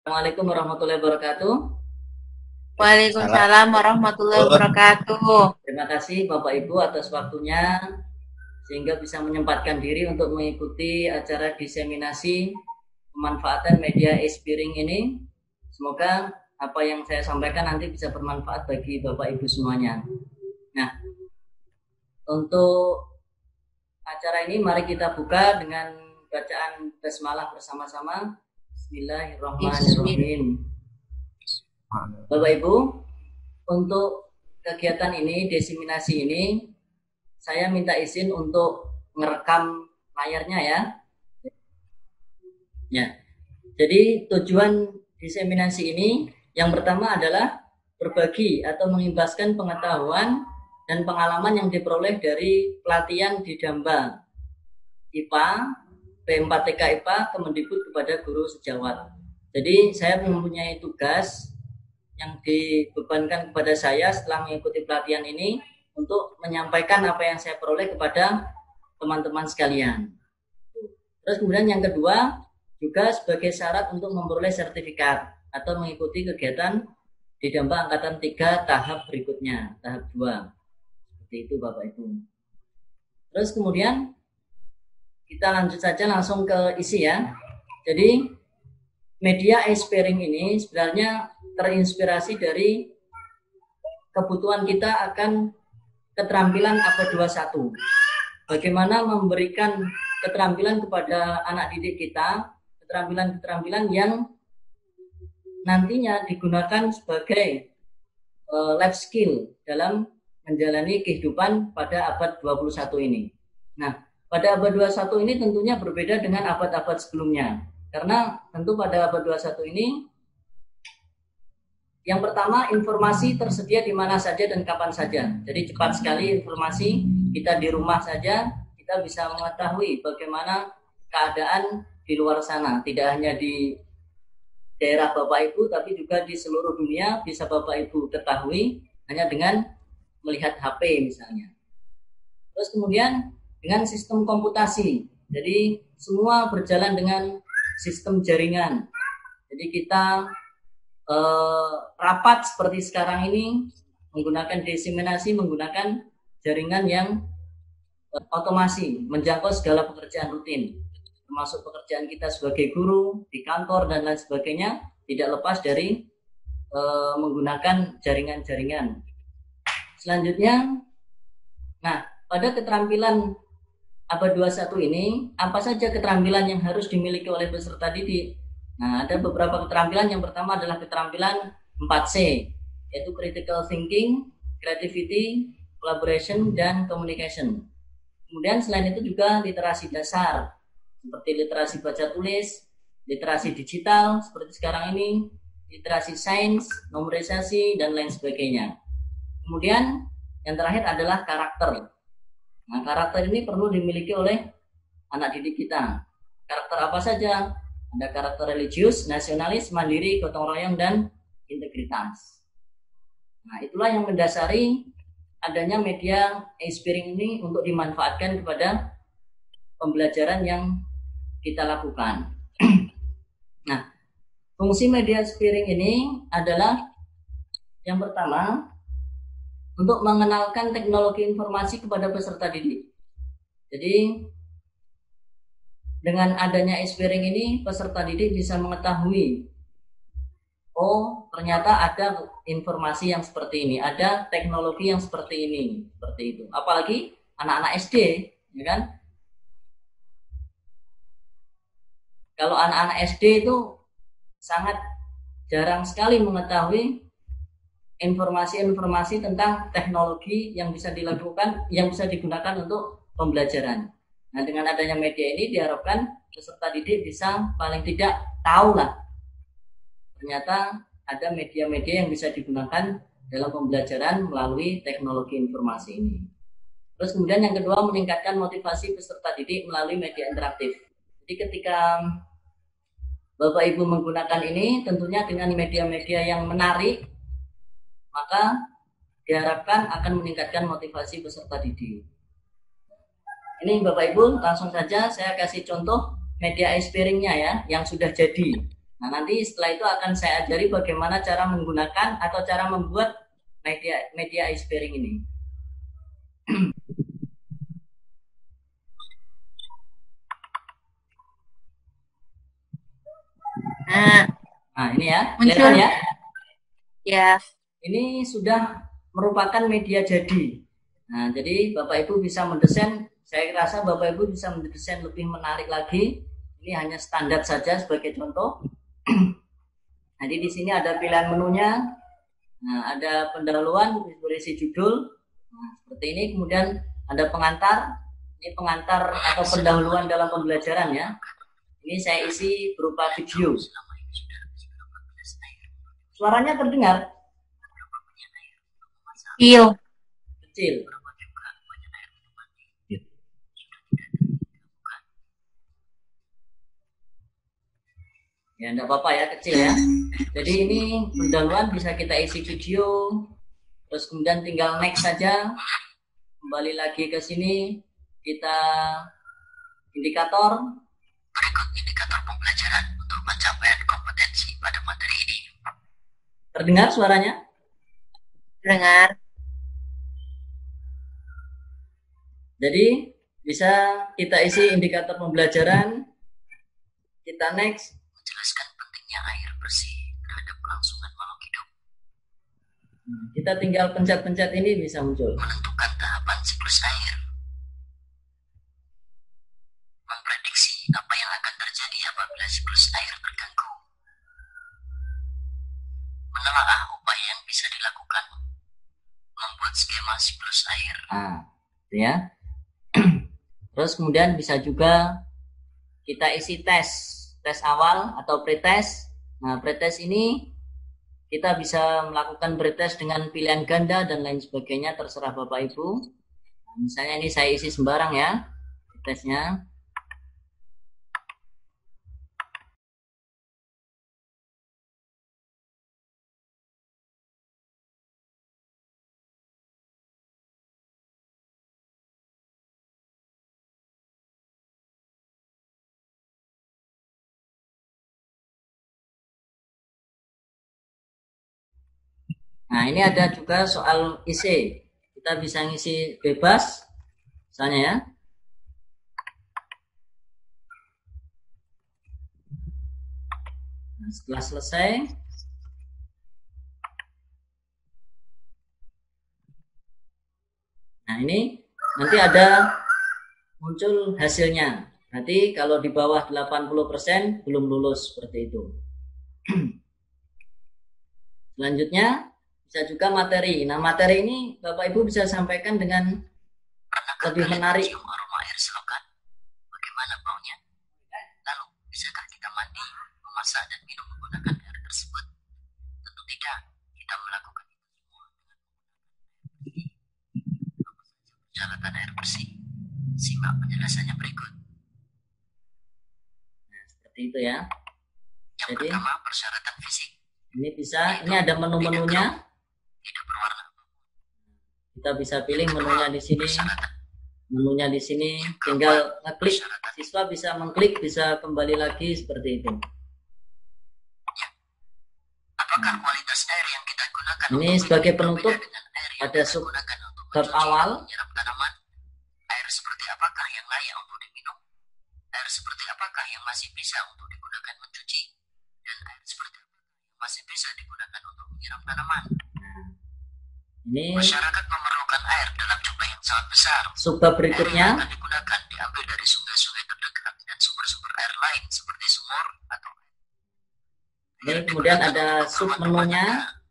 Assalamualaikum warahmatullahi wabarakatuh. Salam. Waalaikumsalam warahmatullahi Oh, wabarakatuh. Terima kasih Bapak Ibu atas waktunya sehingga bisa menyempatkan diri untuk mengikuti acara diseminasi pemanfaatan media e-spiring ini. Semoga apa yang saya sampaikan nanti bisa bermanfaat bagi Bapak Ibu semuanya. Nah, untuk acara ini mari kita buka dengan bacaan basmalah bersama-sama. Bismillahirrahmanirrahim. Bapak Ibu, untuk kegiatan ini, diseminasi ini, saya minta izin untuk merekam layarnya ya. Ya. Jadi tujuan diseminasi ini yang pertama adalah berbagi atau mengimbaskan pengetahuan dan pengalaman yang diperoleh dari pelatihan di Damba IPA P4TK IPA Kemendikbud kepada guru sejawat. Jadi saya mempunyai tugas yang dibebankan kepada saya setelah mengikuti pelatihan ini untuk menyampaikan apa yang saya peroleh kepada teman-teman sekalian. Terus kemudian yang kedua juga sebagai syarat untuk memperoleh sertifikat atau mengikuti kegiatan di Damba Angkatan 3 tahap berikutnya, tahap 2. Seperti itu Bapak Ibu. Terus kemudian kita lanjut saja langsung ke isi ya. Jadi media e-spiring ini sebenarnya terinspirasi dari kebutuhan kita akan keterampilan abad 21. Bagaimana memberikan keterampilan kepada anak didik kita, keterampilan-keterampilan yang nantinya digunakan sebagai life skill dalam menjalani kehidupan pada abad 21 ini. Nah, pada abad 21 ini tentunya berbeda dengan abad-abad sebelumnya. Karena tentu pada abad 21 ini yang pertama, informasi tersedia di mana saja dan kapan saja. Jadi cepat sekali informasi, kita di rumah saja, kita bisa mengetahui bagaimana keadaan di luar sana. Tidak hanya di daerah Bapak Ibu, tapi juga di seluruh dunia bisa Bapak Ibu ketahui hanya dengan melihat HP misalnya. Terus kemudian dengan sistem komputasi. Jadi semua berjalan dengan sistem jaringan. Jadi kita rapat seperti sekarang ini menggunakan diseminasi, menggunakan jaringan yang otomasi, menjangkau segala pekerjaan rutin, termasuk pekerjaan kita sebagai guru di kantor dan lain sebagainya, tidak lepas dari menggunakan jaringan-jaringan. Selanjutnya, nah pada keterampilan abad 21 ini, apa saja keterampilan yang harus dimiliki oleh peserta didik? Nah, ada beberapa keterampilan. Yang pertama adalah keterampilan 4C, yaitu critical thinking, creativity, collaboration, dan communication. Kemudian selain itu juga literasi dasar, seperti literasi baca tulis, literasi digital, seperti sekarang ini, literasi sains, numerisasi, dan lain sebagainya. Kemudian yang terakhir adalah karakter. Nah, karakter ini perlu dimiliki oleh anak didik kita. Karakter apa saja? Ada karakter religius, nasionalis, mandiri, gotong royong, dan integritas. Nah, itulah yang mendasari adanya media e-spiring ini untuk dimanfaatkan kepada pembelajaran yang kita lakukan. Nah, fungsi media e-spiring ini adalah yang pertama, untuk mengenalkan teknologi informasi kepada peserta didik. Jadi dengan adanya e-spiring ini peserta didik bisa mengetahui, oh ternyata ada informasi yang seperti ini, ada teknologi yang seperti ini, seperti itu. Apalagi anak-anak SD, ya kan? Kalau anak-anak SD itu sangat jarang sekali mengetahui informasi-informasi tentang teknologi yang bisa dilakukan, yang bisa digunakan untuk pembelajaran. Nah, dengan adanya media ini diharapkan peserta didik bisa paling tidak tahu lah, ternyata ada media-media yang bisa digunakan dalam pembelajaran melalui teknologi informasi ini. Terus kemudian yang kedua, meningkatkan motivasi peserta didik melalui media interaktif. Jadi ketika Bapak Ibu menggunakan ini, tentunya dengan media-media yang menarik, maka diharapkan akan meningkatkan motivasi peserta didik. Ini Bapak Ibu, langsung saja saya kasih contoh media e-spiringnya ya, yang sudah jadi. Nah, nanti setelah itu akan saya ajari bagaimana cara menggunakan atau cara membuat media ice bearing ini. Nah, ini ya, kelihatan ya? Ya. Ini sudah merupakan media jadi. Nah, jadi Bapak Ibu bisa mendesain. Saya rasa Bapak Ibu bisa mendesain lebih menarik lagi. Ini hanya standar saja sebagai contoh. Jadi di sini ada pilihan menunya. Nah, ada pendahuluan berisi judul. Nah, seperti ini. Kemudian ada pengantar. Ini pengantar atau pendahuluan dalam pembelajaran ya. Ini saya isi berupa video. Suaranya terdengar? Kecil. Kecil. Ya, enggak apa-apa ya, kecil ya. Jadi ini pendahuluan bisa kita isi video, terus kemudian tinggal next saja. Kembali lagi ke sini, kita indikator. Berikut indikator pembelajaran untuk pencapaian kompetensi pada materi ini. Terdengar suaranya? Dengar. Jadi bisa kita isi indikator pembelajaran. Kita next. Menjelaskan pentingnya air bersih terhadap kelangsungan makhluk hidup. Kita tinggal pencet-pencet ini bisa muncul. Menentukan tahapan siklus air. Memprediksi apa yang akan terjadi apabila siklus air terganggu. Menelaah upaya yang bisa dilakukan. Membuat skema siklus air. Nah, ya. Terus kemudian bisa juga kita isi tes awal atau pretest. Nah, pretest ini kita bisa melakukan pretest dengan pilihan ganda dan lain sebagainya, terserah Bapak Ibu. Nah, misalnya ini saya isi sembarang ya pretestnya. Nah, ini ada juga soal isi. Kita bisa ngisi bebas, misalnya ya. Nah, setelah selesai, nah ini nanti ada muncul hasilnya. Nanti kalau di bawah 80% belum lulus seperti itu. Selanjutnya bisa juga materi. Nah, materi ini Bapak Ibu bisa sampaikan dengan lebih menarik. Aroma air selokan. Bagaimana baunya? Lalu, bisakah kita mandi, memasak dan minum menggunakan air tersebut? Tentu tidak. Kita melakukan itu semua dengan persyaratan air bersih. Simak penjelasannya berikut. Nah, seperti itu ya. Yang Jadi, pertama, persyaratan fisik. Ini bisa, ini ada menu-menunya. Tidak berwarna. Kita bisa pilih menunya di sini. Menunya di sini, tinggal ngeklik. Siswa bisa mengklik, bisa kembali lagi seperti itu. Ya. Apakah kualitas air yang kita gunakan? Ini sebagai penutup ada bab awal. Menyerap tanaman. Air seperti apakah yang layak untuk diminum? Air seperti apakah yang masih bisa untuk digunakan mencuci? Dan air seperti apa yang masih bisa digunakan untuk menyiram tanaman? Ini masyarakat memerlukan air dalam jumlah yang sangat besar. subbab berikutnya air yang akan digunakan diambil dari sungai-sungai terdekat dan sumber-sumber air lain seperti sumur atau ini kemudian ada sub menunya,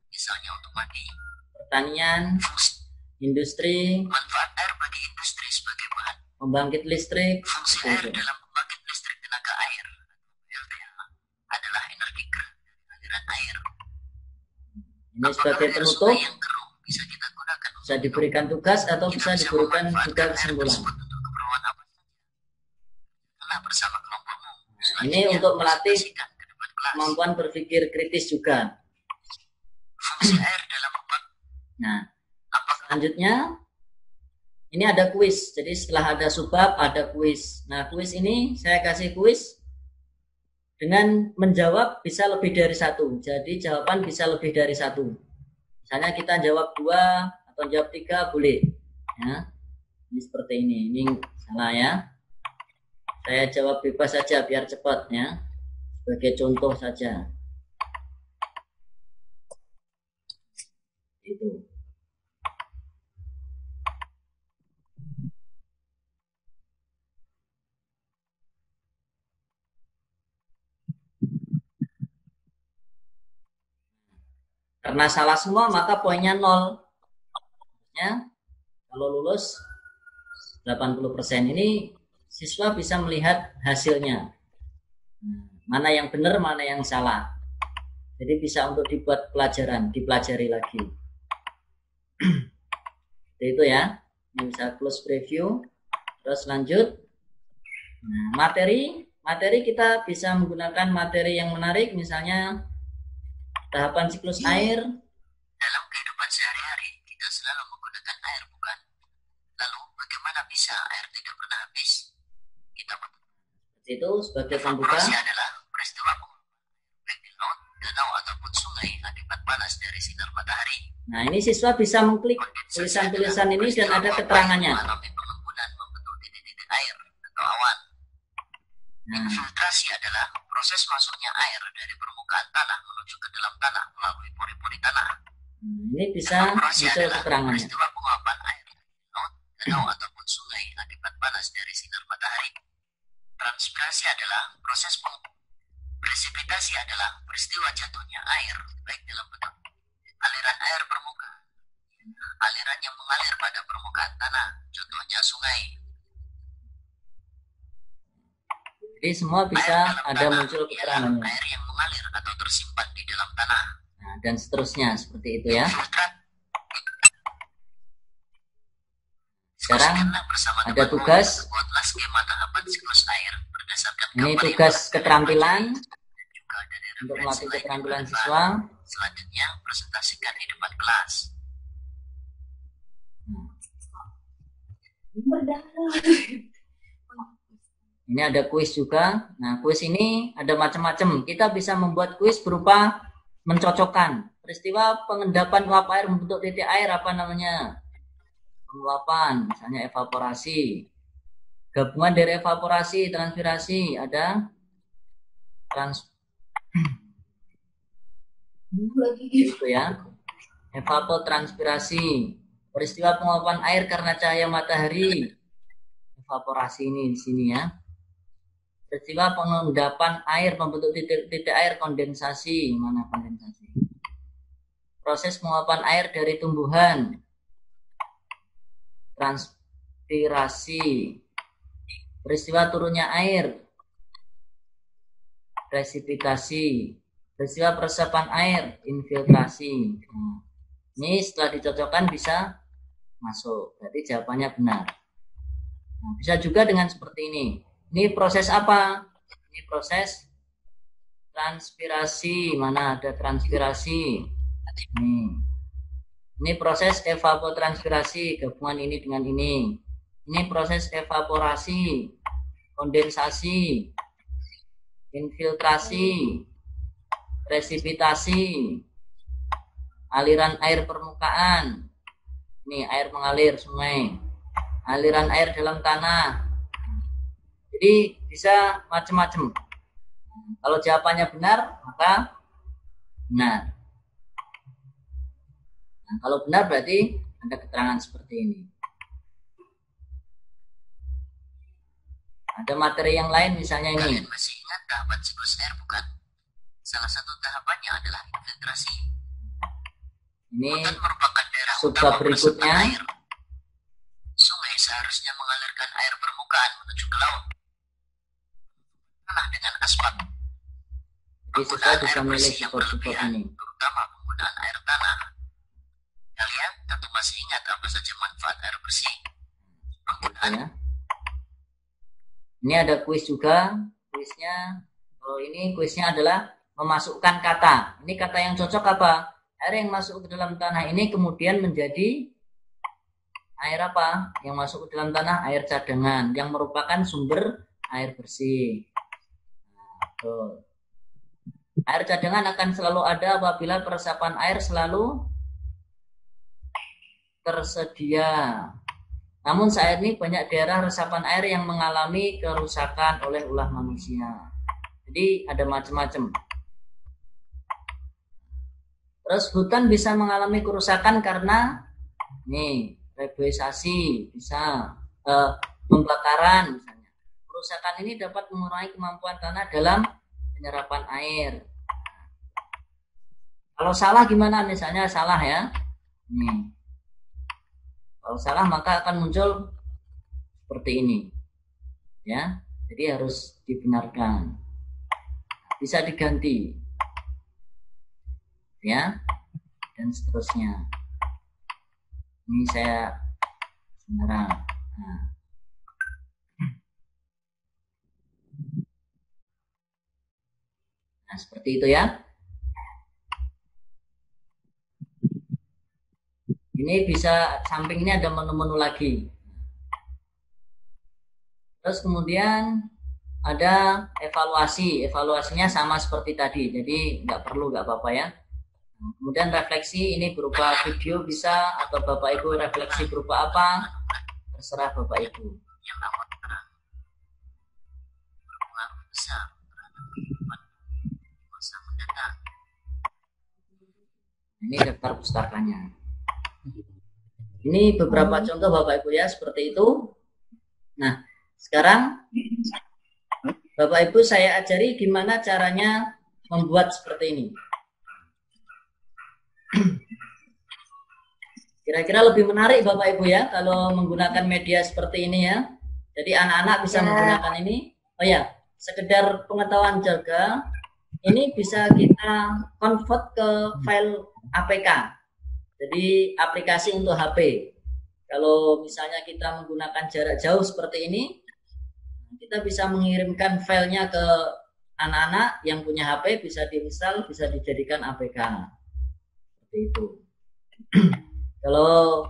misalnya untuk mandi, pertanian, fungsi, industri, manfaat air bagi industri sebagai bahan pembangkit listrik. fungsi air dalam pembangkit listrik tenaga air PLTA adalah energi gerak dari aliran air. Ini sebagai penutup yang keruh bisa kita gunakan bisa diberikan tugas atau bisa diberikan juga kesimpulan. untuk keperluan apa saja. Bersama kelompokmu. Ini untuk melatih kemampuan berpikir kritis juga. Fungsi air dalam Nah, selanjutnya ini ada kuis. Jadi setelah ada subbab ada kuis. Nah, kuis ini saya kasih kuis. dengan menjawab bisa lebih dari satu. Jadi jawaban bisa lebih dari satu. Misalnya kita jawab 2 atau jawab 3 boleh. Ya. Ini seperti ini. Ini salah ya. Saya jawab bebas saja biar cepat ya. Sebagai contoh saja. Itu. Karena salah semua maka poinnya 0. Ya. Kalau lulus 80%. Ini siswa bisa melihat hasilnya. Mana yang benar, mana yang salah. Jadi bisa untuk dibuat pelajaran, dipelajari lagi. Itu ya. Ini bisa close preview. Terus lanjut. Nah, materi kita bisa menggunakan materi yang menarik, misalnya tahapan siklus air. Dalam kehidupan sehari-hari kita selalu menggunakan air, bukan? Lalu bagaimana bisa air tidak pernah habis? Kita Seperti itu sebagai pembuka. evaporasi adalah peristiwa baik di laut, danau ataupun sungai akibat panas dari sinar matahari. Nah, ini siswa bisa mengklik tulisan-tulisan ini dan ada keterangannya. Mengalami pengembunan membentuk titik-titik air atau awan. Infiltrasi adalah proses masuknya air dari permukaan tanah menuju ke dalam tanah melalui pori-pori tanah. Ini bisa muncul keterangannya. Peristiwa penguapan air di laut, danau ataupun sungai akibat panas dari sinar matahari. Transpirasi adalah proses presipitasi adalah peristiwa jatuhnya air baik dalam bentuk aliran air permukaan, aliran yang mengalir pada permukaan tanah, contohnya sungai. Jadi semua bisa ada muncul keterangannya. Air yang mengalir atau tersimpan di dalam tanah. Nah, dan seterusnya seperti itu ya. Sekarang ada tugas. Ini tugas keterampilan untuk melatih keterampilan siswa. Selanjutnya presentasikan di depan kelas. Ini ada kuis juga. Nah, kuis ini ada macam-macam. Kita bisa membuat kuis berupa mencocokkan peristiwa pengendapan uap air membentuk titik air, apa namanya? Penguapan, misalnya evaporasi. Gabungan dari evaporasi, transpirasi, ada gitu ya. Evapotranspirasi, peristiwa penguapan air karena cahaya matahari. Evaporasi ini di sini ya. Peristiwa pengendapan air membentuk titik air, kondensasi. Mana kondensasi? Proses penguapan air dari tumbuhan. Transpirasi. Peristiwa turunnya air. Presipitasi. Peristiwa peresapan air. Infiltrasi. Nah, ini setelah dicocokkan bisa masuk. Berarti jawabannya benar. Nah, bisa juga dengan seperti ini. Ini proses apa? Ini proses transpirasi. Mana ada transpirasi? Ini proses evapotranspirasi. Gabungan ini dengan ini. Ini proses evaporasi, kondensasi, infiltrasi, presipitasi, aliran air permukaan. Ini air mengalir sungai. Aliran air dalam tanah. Jadi bisa macam-macam. Kalau jawabannya benar, maka benar. Nah, kalau benar berarti ada keterangan seperti ini. Ada materi yang lain misalnya ini. Kalian masih ingat tahapan siklus air, bukan? Salah satu tahapannya adalah infiltrasi. Ini merupakan daerah subbab berikutnya. Air. Sungai seharusnya mengalirkan air permukaan menuju ke laut. Tanah dengan aspal. Jadi siswa bisa milih support-support ini. Terutama penggunaan air tanah. Kalian tentu masih ingat apa saja manfaat air bersih. Penggunaan. Ya. Ini ada kuis juga. Kuisnya, kalau ini kuisnya adalah memasukkan kata. Ini kata yang cocok apa? Air yang masuk ke dalam tanah ini kemudian menjadi air apa? Yang masuk ke dalam tanah air cadangan yang merupakan sumber air bersih. Nah, Air cadangan akan selalu ada apabila peresapan air selalu tersedia. Namun saat ini banyak daerah resapan air yang mengalami kerusakan oleh ulah manusia. Jadi ada macam-macam. Terus hutan bisa mengalami kerusakan karena reboisasi, bisa pembakaran misalnya. Kerusakan ini dapat mengurangi kemampuan tanah dalam penyerapan air. Kalau salah gimana? Misalnya salah ya. Kalau salah maka akan muncul seperti ini. Ya. Jadi harus dibenarkan. Bisa diganti. Ya. Dan seterusnya. Ini saya sekarang. Nah, seperti itu ya. Ini bisa samping ini ada menu-menu lagi. Terus kemudian ada evaluasi. Evaluasinya sama seperti tadi. Jadi nggak apa-apa ya. Kemudian refleksi ini berupa video bisa, atau Bapak Ibu refleksi berupa apa? Terserah Bapak Ibu. Yang amat terang berpengaruh besar terhadap kehidupan di masa mendatang. Ini daftar pustakanya. Ini beberapa contoh Bapak Ibu ya, seperti itu. Nah, sekarang Bapak Ibu saya ajari gimana caranya membuat seperti ini. Kira-kira lebih menarik Bapak Ibu ya kalau menggunakan media seperti ini ya. Jadi anak-anak bisa menggunakan ini. Oh ya, sekedar pengetahuan juga, ini bisa kita convert ke file APK. Jadi aplikasi untuk HP. Kalau misalnya kita menggunakan jarak jauh seperti ini, kita bisa mengirimkan filenya ke anak-anak yang punya HP, bisa diinstal, bisa dijadikan APK. Seperti itu. Kalau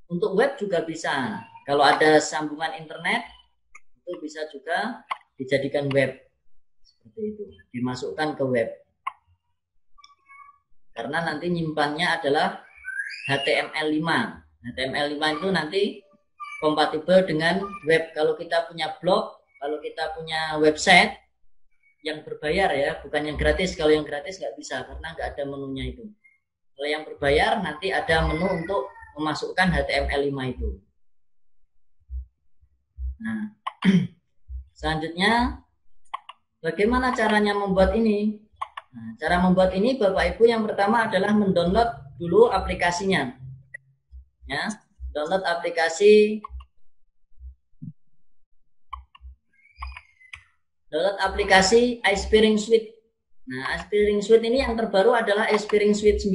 untuk web juga bisa. Kalau ada sambungan internet, itu bisa juga dijadikan web. Seperti itu. Dimasukkan ke web. Karena nanti nyimpannya adalah HTML5. HTML5 itu nanti kompatibel dengan web. Kalau kita punya blog, kalau kita punya website yang berbayar ya, bukan yang gratis. Kalau yang gratis nggak bisa karena nggak ada menunya itu. Kalau yang berbayar nanti ada menu untuk memasukkan HTML5 itu. Nah, selanjutnya bagaimana caranya membuat ini? Nah, cara membuat ini Bapak Ibu yang pertama adalah mendownload dulu aplikasinya. Ya, download aplikasi iSpiring Suite. Nah, iSpiring Suite ini yang terbaru adalah iSpiring Suite 9.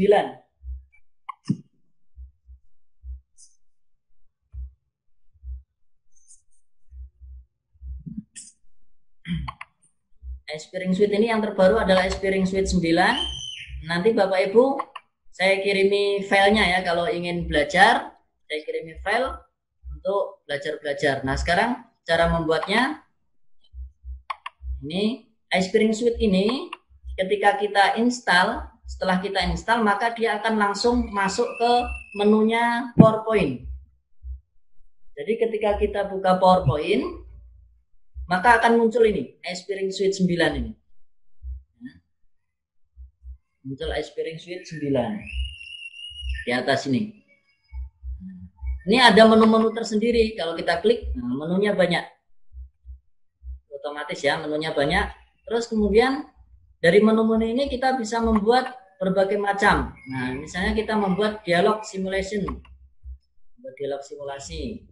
iSpiring Suite ini yang terbaru adalah iSpiring Suite 9. Nanti Bapak Ibu saya kirimi filenya ya, kalau ingin belajar saya kirimi file untuk belajar-belajar. Nah, sekarang cara membuatnya ini iSpiring Suite ini ketika kita install, setelah kita install maka dia akan langsung masuk ke menunya PowerPoint. Jadi ketika kita buka PowerPoint maka akan muncul ini iSpiring Suite 9 ini. Muncul iSpiring Suite 9 di atas ini. Ini ada menu-menu tersendiri. Kalau kita klik, nah, menunya banyak. Otomatis ya, menunya banyak. Terus kemudian dari menu-menu ini kita bisa membuat berbagai macam. Nah, misalnya kita membuat dialog simulation. Membuat dialog simulasi.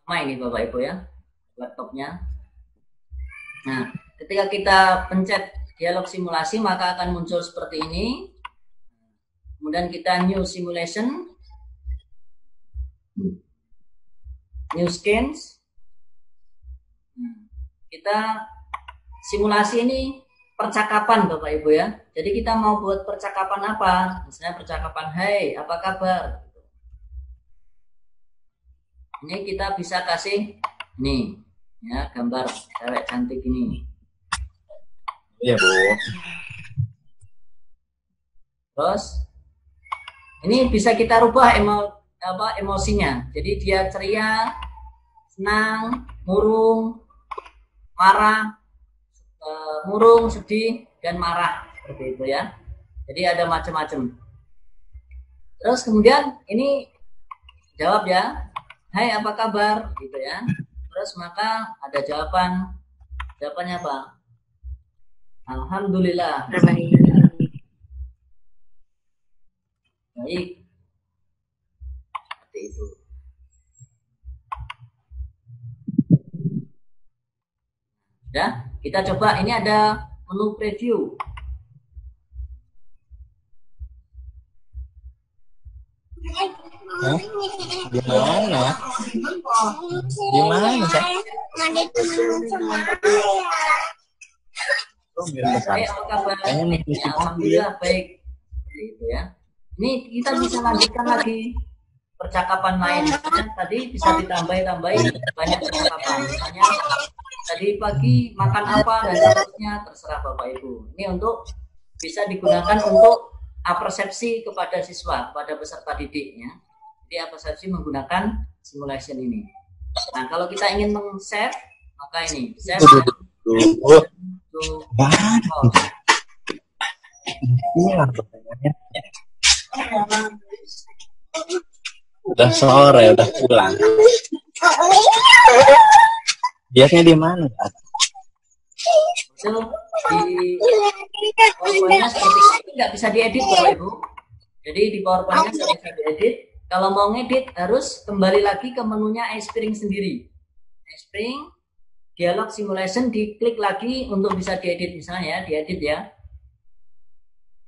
Lama ini Bapak Ibu ya laptopnya. Nah, ketika kita pencet dialog simulasi maka akan muncul seperti ini. Kemudian kita new simulation, new scans. Kita simulasi ini percakapan Bapak Ibu ya. Jadi kita mau buat percakapan apa? Misalnya percakapan, hai, apa kabar? Ini kita bisa kasih nih ya gambar cewek cantik ini. Iya, Bu. Terus ini bisa kita rubah emosinya. Jadi dia ceria, senang, murung, marah, murung, sedih, dan marah seperti itu ya. Jadi ada macam-macam. Terus kemudian ini jawab ya, hai apa kabar gitu ya. Terus maka ada jawabannya apa? Alhamdulillah. Baik. Seperti itu. Ya, kita coba ini ada menu preview. Gimana? Gimana, Cak? Baik, apa kabar? Ya, alhamdulillah baik. Seperti itu ya. Ini kita bisa lanjutkan lagi percakapan lain. Tadi bisa ditambahin banyak percakapan. Misalnya tadi pagi makan apa dan seterusnya, terserah Bapak Ibu. Ini untuk bisa digunakan untuk persepsi kepada siswa, kepada peserta didiknya. Jadi persepsi menggunakan simulation ini. Nah, kalau kita ingin meng-save, maka ini save to Udah sore, udah pulang. Biasanya di mana? Itu di PowerPoint-nya seperti ini, nggak bisa diedit Bapak Ibu. Jadi di PowerPoint-nya nggak bisa diedit. Kalau mau ngedit harus kembali lagi ke menunya iSpring sendiri. iSpring, dialog simulation, diklik lagi untuk bisa diedit misalnya ya, diedit ya.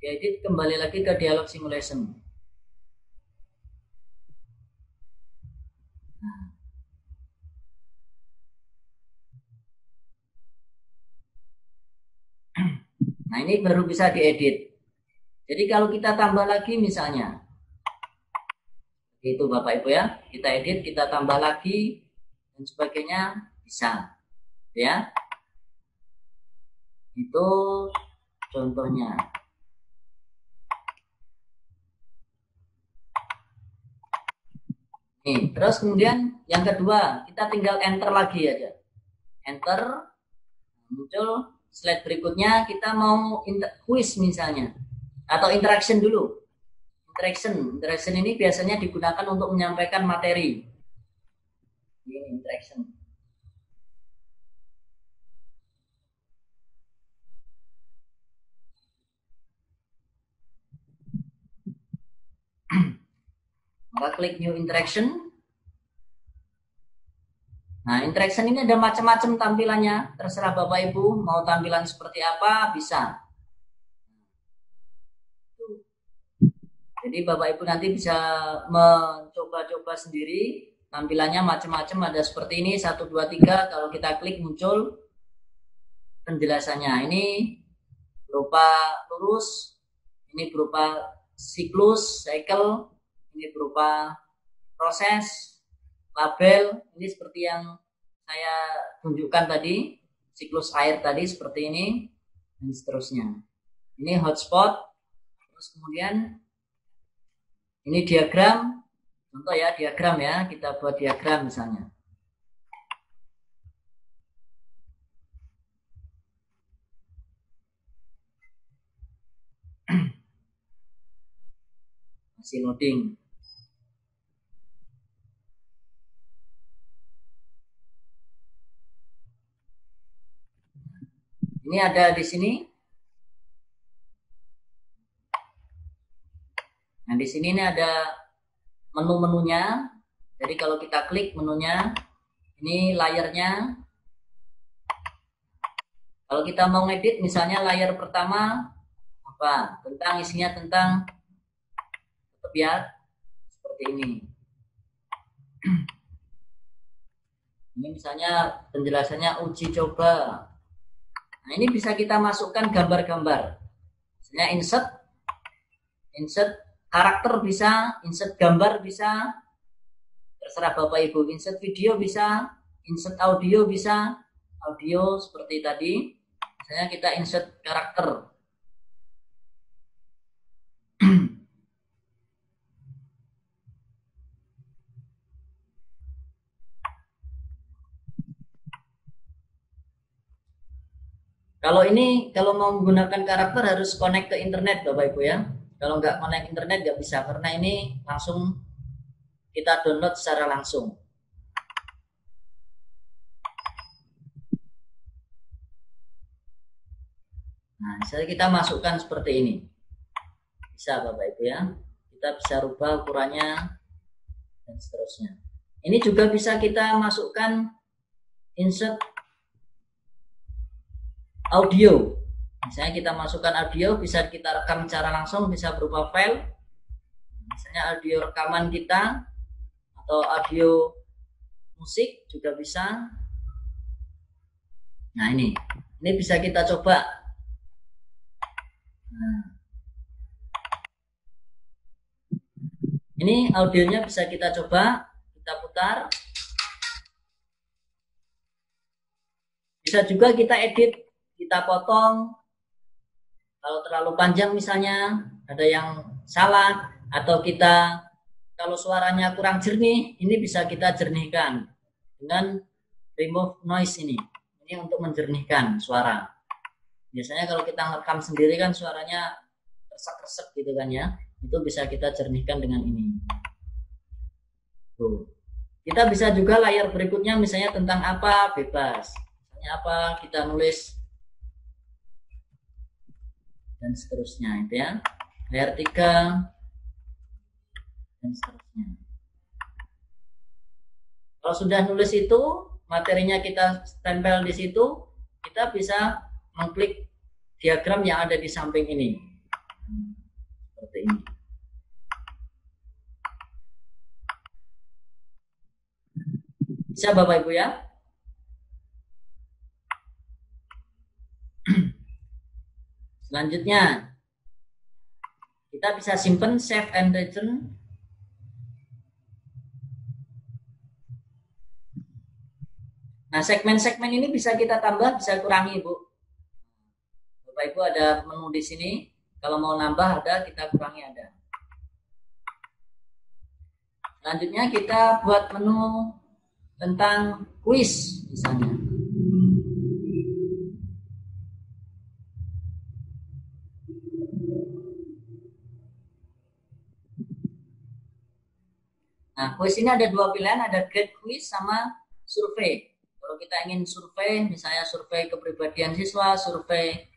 Diedit kembali lagi ke dialog simulation. Nah, ini baru bisa diedit. Jadi kalau kita tambah lagi misalnya, itu Bapak Ibu ya, kita edit, kita tambah lagi dan sebagainya bisa, ya. Itu contohnya. Nih, terus kemudian yang kedua, kita tinggal enter lagi aja. Enter, muncul slide berikutnya, kita mau quiz misalnya, atau interaction dulu. Interaction ini biasanya digunakan untuk menyampaikan materi. Ini interaction. Maka klik new interaction. Nah, interaction ini ada macam-macam tampilannya. Terserah Bapak Ibu mau tampilan seperti apa, bisa. Jadi Bapak Ibu nanti bisa mencoba-coba sendiri. Tampilannya macam-macam, ada seperti ini 1 2 3. Kalau kita klik muncul penjelasannya. Ini berupa lurus, ini berupa siklus, cycle, ini berupa proses, label. Ini seperti yang saya tunjukkan tadi, siklus air tadi seperti ini dan seterusnya. Ini hotspot. Terus kemudian ini diagram, contoh ya, diagram ya, kita buat diagram misalnya. Masih loading. Ini ada di sini. Nah, di sini ini ada menu-menunya. Jadi kalau kita klik menunya, ini layarnya. Kalau kita mau ngedit, misalnya layar pertama apa? Isinya tentang ya seperti ini. Ini misalnya penjelasannya uji coba. Nah, ini bisa kita masukkan gambar-gambar. Misalnya insert karakter bisa, insert gambar bisa, terserah Bapak Ibu. Insert video bisa, insert audio bisa, audio seperti tadi. Misalnya kita insert karakter. Kalau mau menggunakan karakter harus connect ke internet Bapak Ibu ya. Kalau nggak connect internet nggak bisa, karena ini langsung kita download secara langsung. Nah, misalnya kita masukkan seperti ini. Bisa Bapak Ibu ya. Kita bisa rubah ukurannya dan seterusnya. Ini juga bisa kita masukkan insert audio. Misalnya kita masukkan audio, bisa kita rekam secara langsung, bisa berupa file. Misalnya audio rekaman kita atau audio musik juga bisa. Nah, ini bisa kita coba. Nah, ini audionya bisa kita coba, kita putar. Bisa juga kita edit, kita potong. Kalau terlalu panjang misalnya, ada yang salah, atau kalau suaranya kurang jernih, ini bisa kita jernihkan dengan remove noise ini. Ini untuk menjernihkan suara. Biasanya kalau kita ngerekam sendiri kan suaranya resek-resek gitu kan ya. Itu bisa kita jernihkan dengan ini. Tuh. Kita bisa juga layar berikutnya misalnya tentang apa, bebas. Misalnya apa, kita nulis dan seterusnya itu ya. Layar 3 dan seterusnya. Kalau sudah nulis itu, materinya kita tempel di situ, kita bisa mengklik diagram yang ada di samping ini. Seperti ini. Bisa Bapak Ibu ya? Selanjutnya, kita bisa simpan, save and return. Nah, segmen-segmen ini bisa kita tambah, bisa kurangi, Bu. Bapak Ibu ada menu di sini. Kalau mau nambah ada, kita kurangi ada. Selanjutnya kita buat menu tentang kuis misalnya. Nah, kuis ini ada dua pilihan, ada get quiz sama survei. Kalau kita ingin survei, misalnya survei kepribadian siswa, survei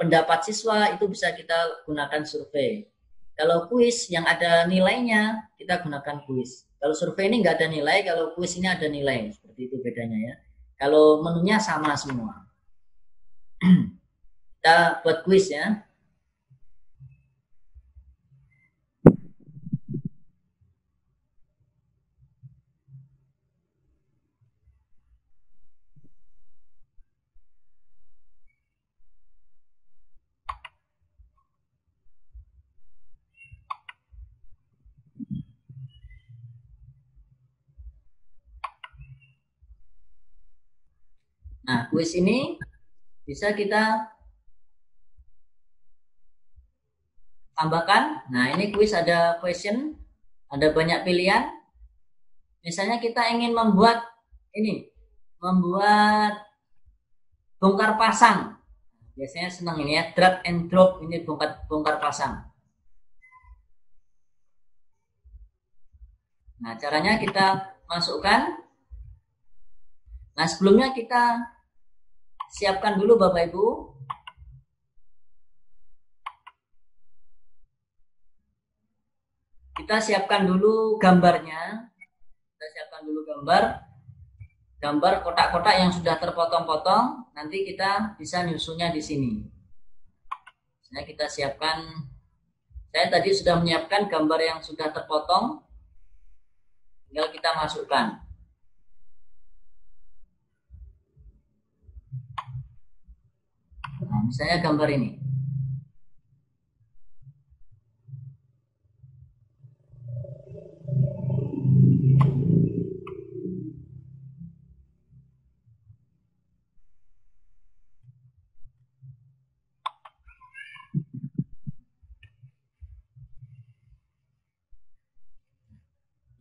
pendapat siswa, itu bisa kita gunakan survei. Kalau kuis yang ada nilainya, kita gunakan kuis. Kalau survei ini nggak ada nilai, kalau kuis ini ada nilai. Seperti itu bedanya ya. Kalau menunya sama semua. Kita buat kuis ya. Nah, kuis ini bisa kita tambahkan. Nah, ini kuis ada question, ada banyak pilihan. Misalnya kita ingin membuat bongkar pasang. Biasanya senang ini ya, drag and drop, ini bongkar pasang. Nah, caranya kita masukkan. Nah, sebelumnya kita siapkan dulu Bapak Ibu. Kita siapkan dulu gambarnya. Kita siapkan dulu gambar kotak-kotak yang sudah terpotong-potong. Nanti kita bisa nyusunnya di sini. Misalnya kita siapkan, saya tadi sudah menyiapkan gambar yang sudah terpotong. Tinggal kita masukkan. misalnya gambar ini.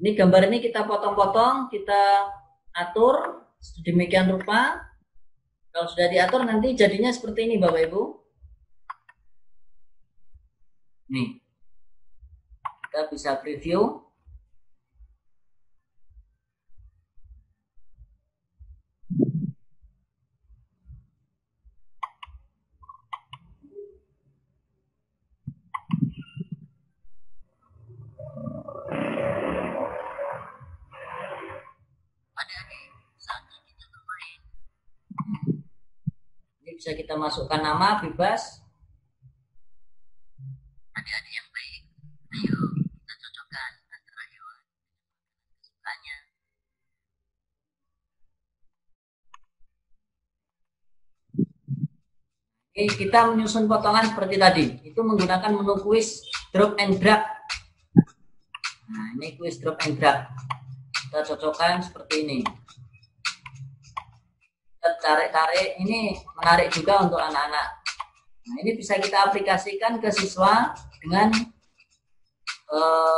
Ini gambar ini kita potong-potong, kita atur sedemikian rupa. Kalau sudah diatur nanti jadinya seperti ini Bapak Ibu. Nih. Kita bisa preview. Bisa kita masukkan nama bebas. Adik-adik yang baik, ayo kita cocokkan antara hewan dengan kesukaannya. Oke, kita menyusun potongan seperti tadi. Itu menggunakan menu quiz drop and drag. Nah, ini quiz drop and drag. Kita cocokkan seperti ini. Tarik-tarik, ini menarik juga untuk anak-anak. Nah, ini bisa kita aplikasikan ke siswa dengan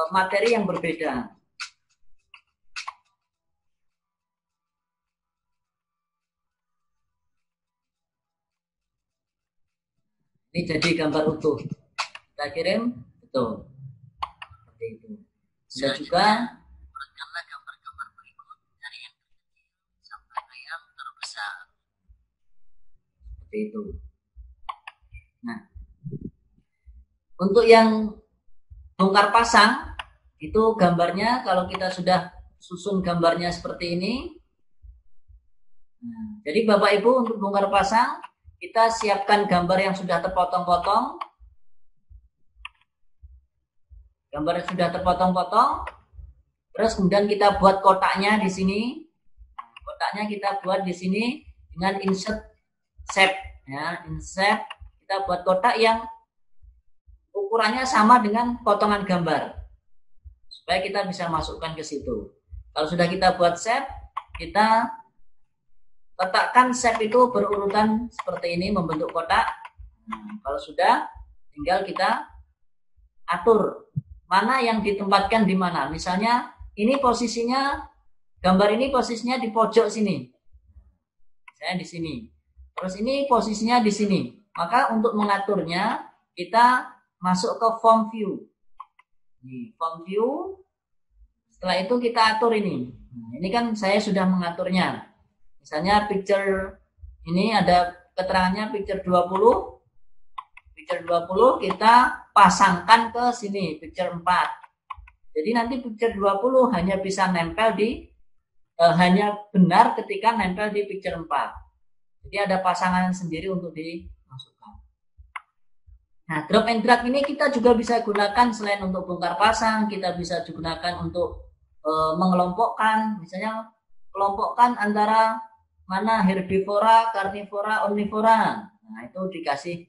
materi yang berbeda. Ini jadi gambar utuh. Kita kirim, betul. Seperti itu. Bisa juga buatkanlah gambar-gambar berikut dari yang kecil sampai ke yang terbesar. Seperti itu. Nah, untuk yang bongkar pasang itu gambarnya kalau kita sudah susun gambarnya seperti ini. Nah, jadi Bapak Ibu untuk bongkar pasang kita siapkan gambar yang sudah terpotong-potong. Gambar yang sudah terpotong-potong. Terus kemudian kita buat kotaknya di sini. Kotaknya kita buat di sini dengan insert shape ya, insert. Kita buat kotak yang ukurannya sama dengan potongan gambar. Supaya kita bisa masukkan ke situ. Kalau sudah kita buat shape, kita letakkan shape itu berurutan seperti ini membentuk kotak. Nah, kalau sudah, tinggal kita atur mana yang ditempatkan di mana. Misalnya ini posisinya, gambar ini posisinya di pojok sini. Saya di sini. Terus ini posisinya di sini. Maka untuk mengaturnya kita masuk ke form view. Nih, form view. Setelah itu kita atur ini. Nah, ini kan saya sudah mengaturnya. Misalnya picture ini ada keterangannya picture 20. Picture 20 kita pasangkan ke sini picture 4. Jadi nanti picture 20 hanya bisa nempel di hanya benar ketika nempel di picture 4. Jadi ada pasangan sendiri untuk dimasukkan. Nah, drop and drag ini kita juga bisa gunakan selain untuk bongkar pasang, kita bisa gunakan untuk mengelompokkan, misalnya kelompokkan antara mana herbivora, karnivora, omnivora. Nah, itu dikasih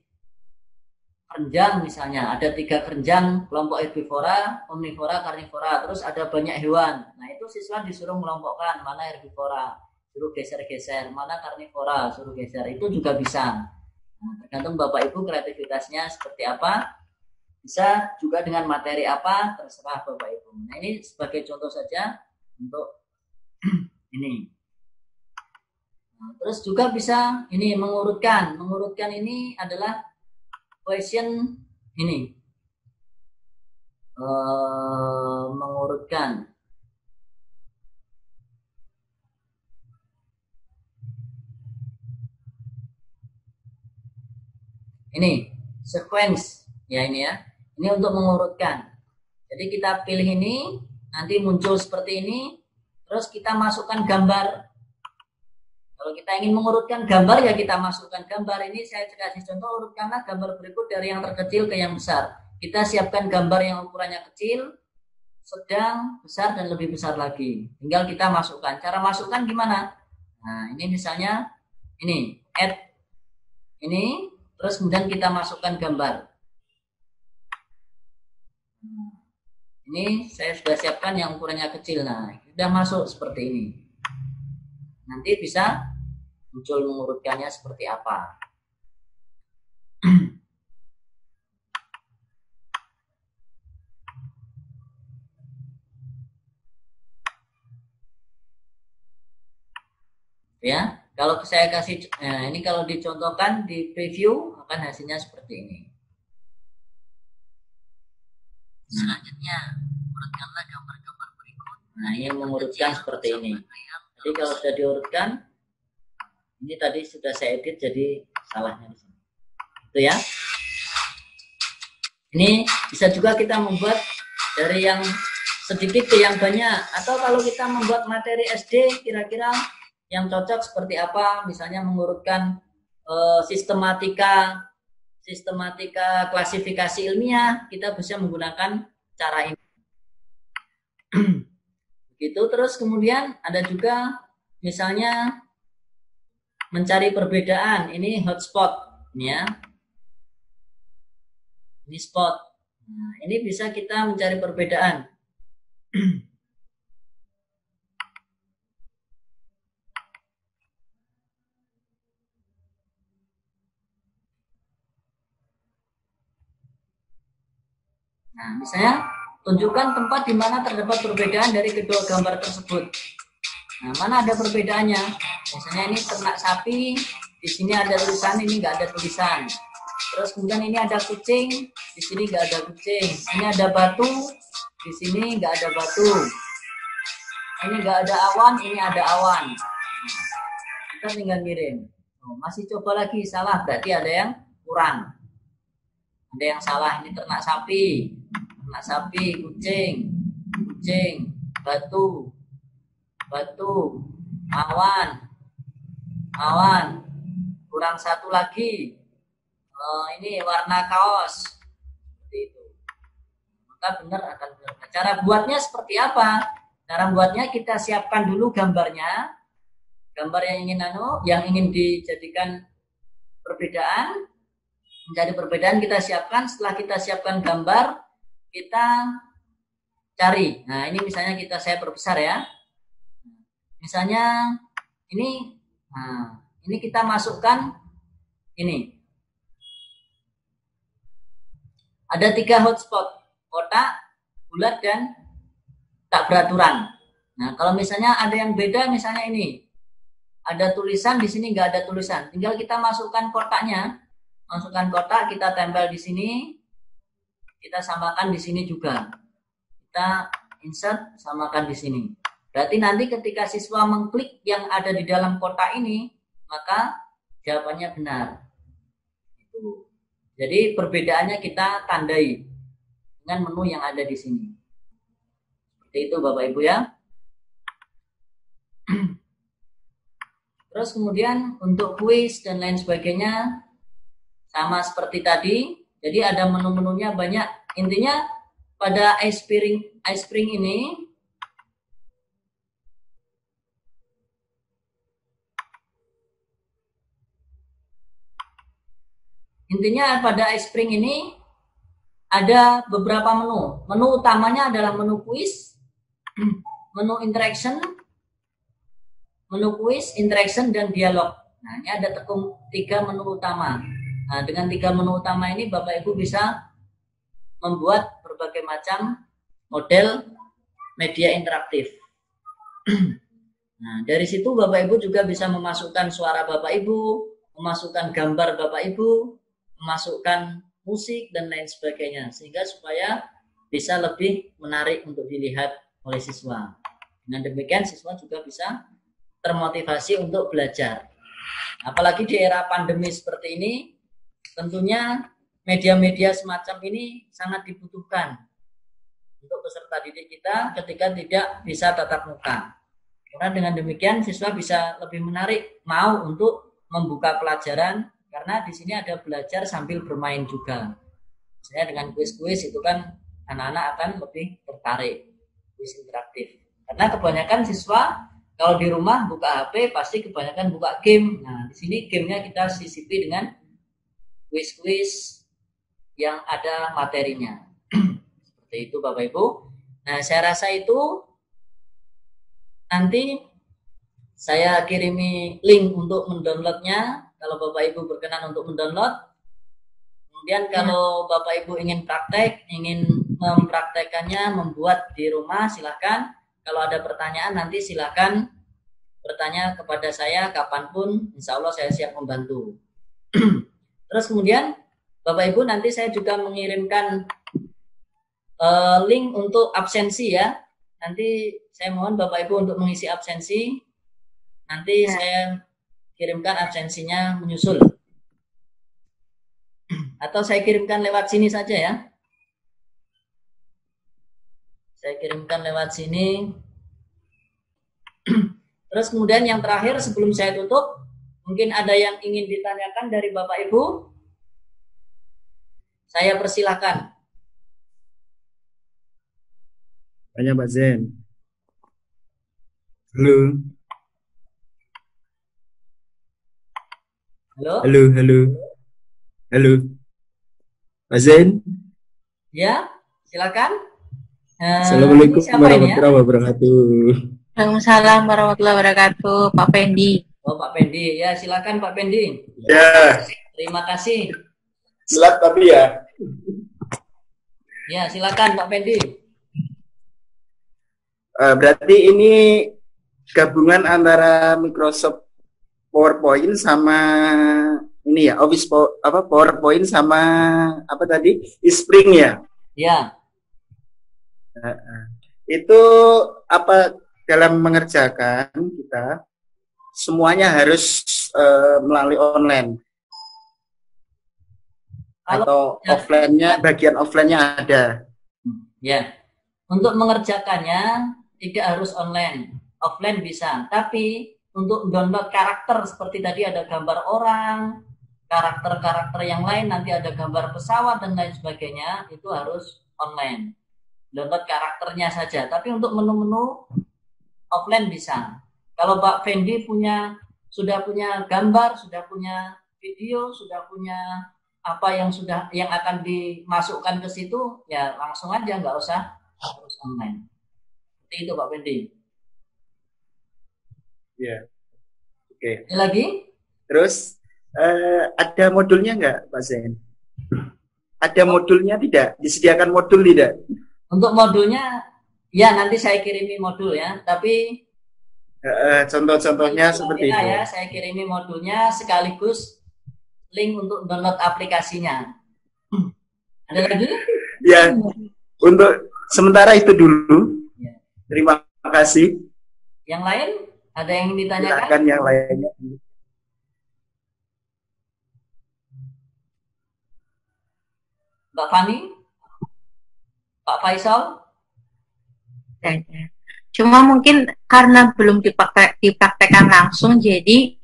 keranjang misalnya. Ada 3 keranjang, kelompok herbivora, omnivora, karnivora. Terus ada banyak hewan. Nah, itu siswa disuruh melompokkan mana herbivora, suruh geser-geser. Mana karnivora, suruh geser. Itu juga bisa. Nah, tergantung Bapak Ibu kreativitasnya seperti apa. Bisa juga dengan materi apa, terserah Bapak Ibu. Nah, ini sebagai contoh saja untuk ini. Nah, terus juga bisa ini mengurutkan. Mengurutkan ini adalah question ini. Mengurutkan. Ini sequence ya ini ya. Ini untuk mengurutkan. Jadi kita pilih ini, nanti muncul seperti ini, terus kita masukkan gambar. Kalau kita ingin mengurutkan gambar ya kita masukkan gambar. Ini saya kasih contoh, urutkanlah gambar berikut dari yang terkecil ke yang besar. Kita siapkan gambar yang ukurannya kecil, sedang, besar, dan lebih besar lagi. Tinggal kita masukkan. Cara masukkan gimana? Nah, ini misalnya ini add ini terus kemudian kita masukkan gambar. Ini saya sudah siapkan yang ukurannya kecil. Nah, sudah masuk seperti ini. Nanti bisa muncul mengurutkannya seperti apa. Ya, kalau saya kasih, nah ini kalau dicontohkan di preview akan hasilnya seperti ini. Selanjutnya, urutkanlah gambar-gambar berikut. Nah, ini mengurutkan seperti ini. Jadi kalau sudah diurutkan, ini tadi sudah saya edit, jadi salahnya di sini. Itu ya. Ini bisa juga kita membuat dari yang sedikit ke yang banyak. Atau kalau kita membuat materi SD, kira-kira yang cocok seperti apa? Misalnya mengurutkan sistematika klasifikasi ilmiah, kita bisa menggunakan cara ini. Begitu. Terus kemudian ada juga misalnya mencari perbedaan. Ini hotspot, ini ya. Ini spot. Nah, ini bisa kita mencari perbedaan. Nah, misalnya tunjukkan tempat di mana terdapat perbedaan dari kedua gambar tersebut. Nah, mana ada perbedaannya? Misalnya ini ternak sapi, di sini ada tulisan, ini nggak ada tulisan. Terus kemudian ini ada kucing, di sini nggak ada kucing. Ini ada batu, di sini nggak ada batu. Ini nggak ada awan, ini ada awan. Kita tinggal mirin. Masih coba lagi, salah, berarti ada yang kurang. Ada yang salah, ini ternak sapi, kucing, batu, awan, kurang satu lagi. Ini warna kaos, seperti itu. Maka benar akan benar. Nah, cara buatnya seperti apa? Cara buatnya kita siapkan dulu gambarnya, gambar yang ingin dijadikan perbedaan. Mencari perbedaan kita siapkan. Setelah kita siapkan gambar, kita cari. Nah, ini misalnya saya perbesar ya. Misalnya ini, nah, ini kita masukkan ini. Ada 3 hotspot, kotak, bulat, dan tak beraturan. Nah, kalau misalnya ada yang beda, misalnya ini ada tulisan, di sini nggak ada tulisan. Tinggal kita masukkan kotaknya. Masukkan kotak, kita tempel di sini, kita samakan di sini juga. Kita insert, samakan di sini. Berarti nanti ketika siswa mengklik yang ada di dalam kotak ini, maka jawabannya benar. Itu. Jadi perbedaannya kita tandai dengan menu yang ada di sini. Seperti itu Bapak Ibu ya. Terus kemudian untuk kuis dan lain sebagainya, sama seperti tadi, jadi ada menu-menunya banyak. Intinya pada ice spring ini ada beberapa menu. Menu utamanya adalah menu kuis, menu interaction, dan dialog. Nah, ini ada 3 menu utama. Nah, dengan 3 menu utama ini Bapak Ibu bisa membuat berbagai macam model media interaktif. Nah, dari situ Bapak Ibu juga bisa memasukkan suara Bapak Ibu, memasukkan gambar Bapak Ibu, memasukkan musik dan lain sebagainya, sehingga supaya bisa lebih menarik untuk dilihat oleh siswa. Dengan demikian siswa juga bisa termotivasi untuk belajar. Apalagi di era pandemi seperti ini, tentunya media-media semacam ini sangat dibutuhkan untuk peserta didik kita ketika tidak bisa tatap muka. Karena dengan demikian siswa bisa lebih menarik mau untuk membuka pelajaran, karena di sini ada belajar sambil bermain juga. Misalnya dengan kuis-kuis itu kan anak-anak akan lebih tertarik, kuis interaktif. Karena kebanyakan siswa kalau di rumah buka HP pasti kebanyakan buka game. Nah, di sini gamenya kita sisipi dengan kuis-kuis yang ada materinya. Seperti itu Bapak Ibu. Nah, saya rasa itu nanti saya kirimi link untuk mendownloadnya kalau Bapak Ibu berkenan untuk mendownload. Kemudian kalau Bapak Ibu ingin praktek, ingin mempraktekannya, membuat di rumah, silakan. Kalau ada pertanyaan nanti silakan bertanya kepada saya kapanpun, insya Allah saya siap membantu. Terus kemudian Bapak Ibu nanti saya juga mengirimkan link untuk absensi ya. Nanti saya mohon Bapak Ibu untuk mengisi absensi. Nanti saya kirimkan absensinya menyusul. Atau saya kirimkan lewat sini saja ya. Saya kirimkan lewat sini. Terus kemudian yang terakhir sebelum saya tutup, mungkin ada yang ingin ditanyakan dari Bapak Ibu. Saya persilahkan. Tanya Mbak Zen. Halo. Halo. Halo, halo. Halo. Mbak Zen. Ya, silakan. Assalamualaikum warahmatullahi wabarakatuh. Waalaikumsalam warahmatullahi wabarakatuh, Pak Pendi. Oh, Pak Pendi. Ya, silakan Pak Pendi. Ya. Terima kasih. Silat tapi ya. Ya, silakan Pak Pendi. Berarti ini gabungan antara Microsoft PowerPoint sama ini ya, Office PowerPoint sama apa tadi? Spring ya. Ya. Itu apa dalam mengerjakan kita semuanya harus melalui online atau offline-nya, bagian offline-nya ada. Ya. Untuk mengerjakannya tidak harus online, offline bisa. Tapi untuk download karakter seperti tadi ada gambar orang, karakter-karakter yang lain, nanti ada gambar pesawat dan lain sebagainya, itu harus online. Download karakternya saja. Tapi untuk menu-menu offline bisa. Kalau Pak Fendi sudah punya gambar, sudah punya video, sudah punya apa yang akan dimasukkan ke situ, ya langsung aja, nggak usah harus online. Seperti itu Pak Fendi. Ya. Oke. Lagi? Terus ada modulnya nggak, Pak Zen? Ada modulnya tidak? Disediakan modul tidak? Untuk modulnya, ya nanti saya kirimi modul ya. Tapi contoh-contohnya seperti itu. Ya, saya kirimi modulnya sekaligus link untuk download aplikasinya. Ada lagi? Ya, untuk sementara itu dulu. Ya. Terima kasih. Yang lain? Ada yang ingin ditanyakan? Silakan yang lainnya. Mbak Fani? Pak Faisal? Cuma mungkin karena belum dipraktekkan langsung, jadi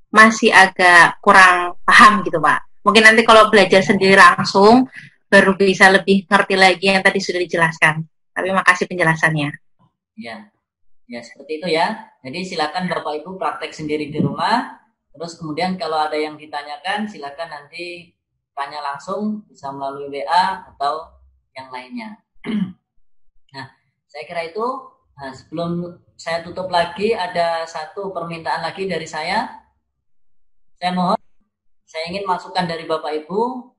masih agak kurang paham gitu Pak. Mungkin nanti kalau belajar sendiri langsung, baru bisa lebih ngerti lagi yang tadi sudah dijelaskan. Tapi makasih penjelasannya. Ya, ya seperti itu ya. Jadi silakan Bapak Ibu praktek sendiri di rumah. Terus kemudian kalau ada yang ditanyakan, silakan nanti tanya langsung, bisa melalui WA atau yang lainnya. Nah, saya kira itu. Nah, sebelum saya tutup lagi, ada satu permintaan lagi dari saya. Saya mohon, saya ingin masukan dari Bapak Ibu.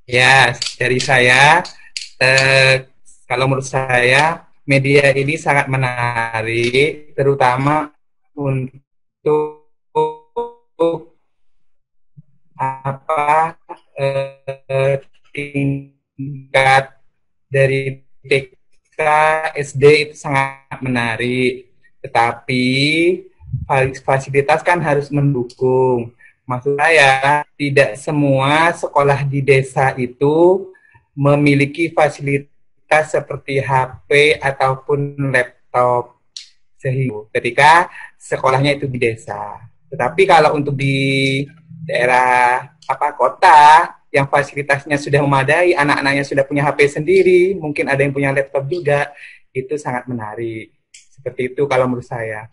Ya, dari saya, kalau menurut saya, media ini sangat menarik, terutama untuk tingkat dari TK, SD itu sangat menarik. Tetapi fasilitas kan harus mendukung. Maksud saya, tidak semua sekolah di desa itu memiliki fasilitas seperti HP ataupun laptop. Sehingga ketika sekolahnya itu di desa. Tetapi kalau untuk di daerah kota yang fasilitasnya sudah memadai, anak-anaknya sudah punya HP sendiri, mungkin ada yang punya laptop juga, itu sangat menarik. Seperti itu kalau menurut saya.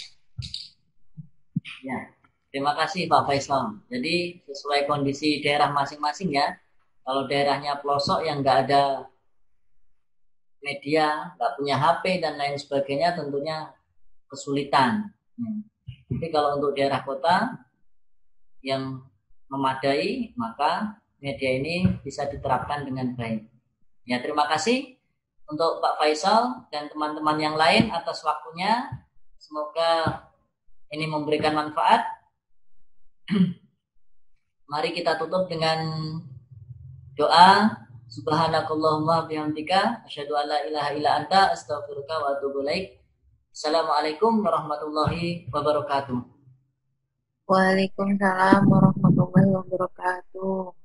Ya, Terima kasih Pak Faisal. Jadi sesuai kondisi daerah masing-masing ya. Kalau daerahnya pelosok yang nggak ada media, nggak punya HP dan lain sebagainya, tentunya kesulitan. Tapi kalau untuk daerah kota yang memadai, maka media ini bisa diterapkan dengan baik. Ya, terima kasih untuk Pak Faisal dan teman-teman yang lain atas waktunya. Semoga ini memberikan manfaat. Mari kita tutup dengan doa. Subhanakallahumma bihamdika asyhadu an la ilaha illa anta astaghfiruka wa atubu ilaik. Assalamualaikum warahmatullahi wabarakatuh. Waalaikumsalam warahmatullahi wabarakatuh.